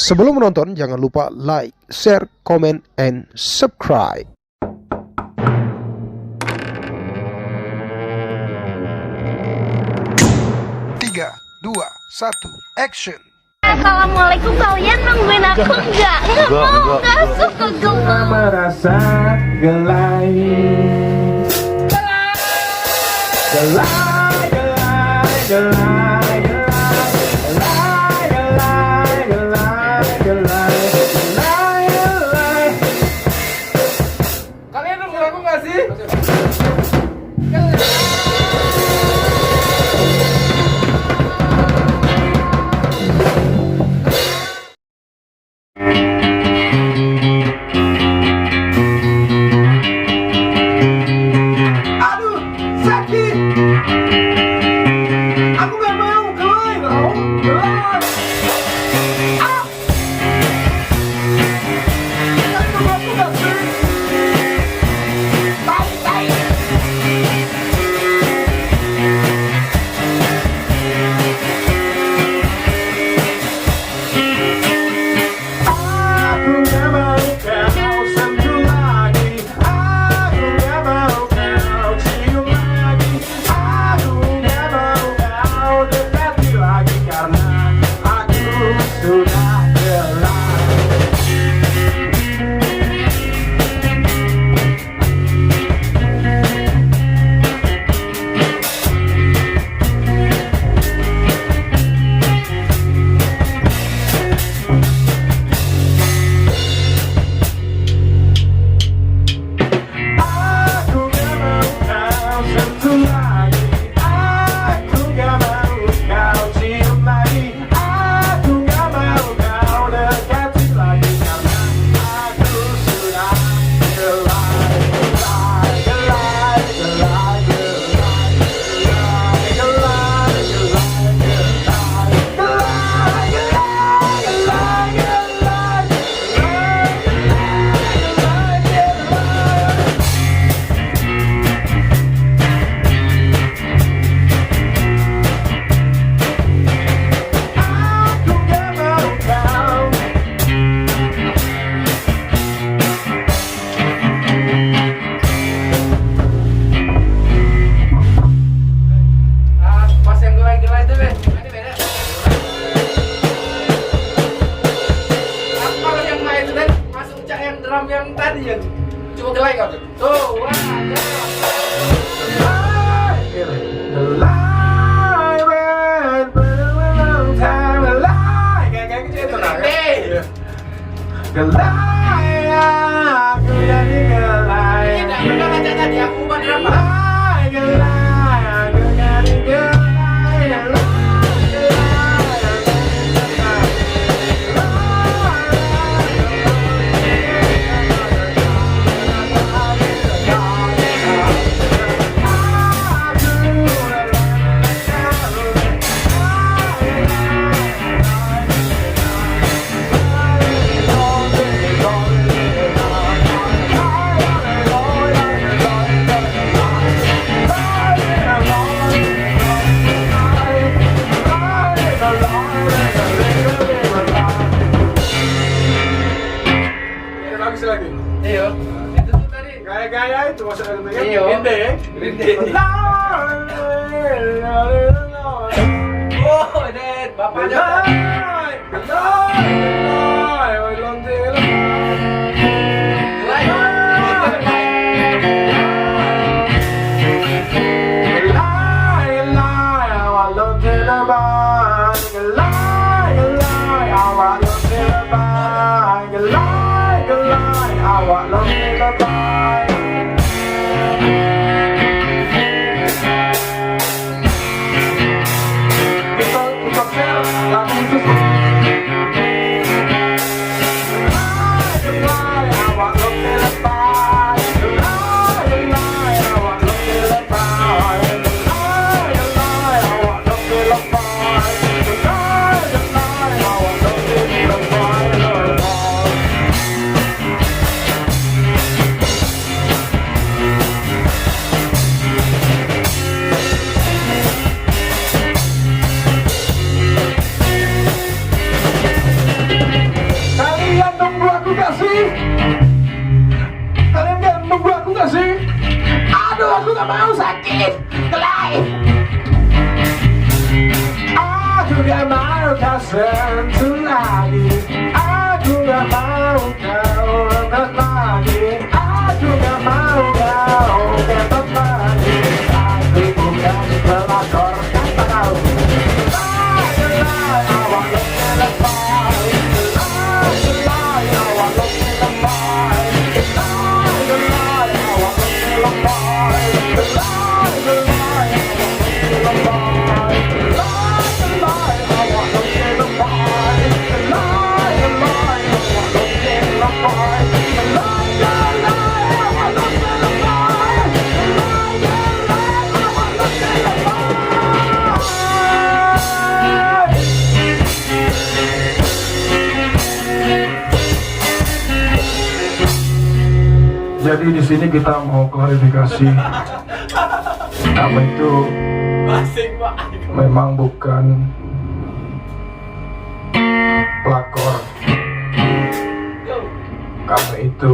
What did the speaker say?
Sebelum menonton, jangan lupa like, share, comment, and subscribe. 3, 2, 1, action. Assalamualaikum, kalian nungguin aku nggak? Nggak suka gelai. Merasa gelai, gelai, gelai, gelai, gelai, gelai, gelai, gelai, gelai, gelai. Kalian nungguin aku nggak sih? Yang tadi yang cuma gelai kau tuh. Tuh, wah. Gelai, aku jadi gelai. Tidak pernah baca tadi aku ubah drama. Gelai, aku jadi gelai. Lagi. Iya. Itu tuh tadi. Gaya-gaya itu masuk dalam mereka. Iya. Rinde ya. Rinde. Oh, ini bapaknya. Awak lebih lebay. Kita share lagu itu nunggu aku gak sih? Kalian gak nunggu aku gak sih? Aduh, aku gak mau sakit. Gelai. Aku gak mau kau sentuh lagi. Aku gak mau kau rendah lagi. Aku gak mau kau ketot lagi. Aku bukan pelakor, kata kau. Gelai, awak lebih lebay. Gelai, awak lebih lebay. Gelai, awak lebih lebay. Gelai, gelai, awak lebih lebay. Jadi di sini kita mau klarifikasi, kami itu memang bukan pelakor. Kami itu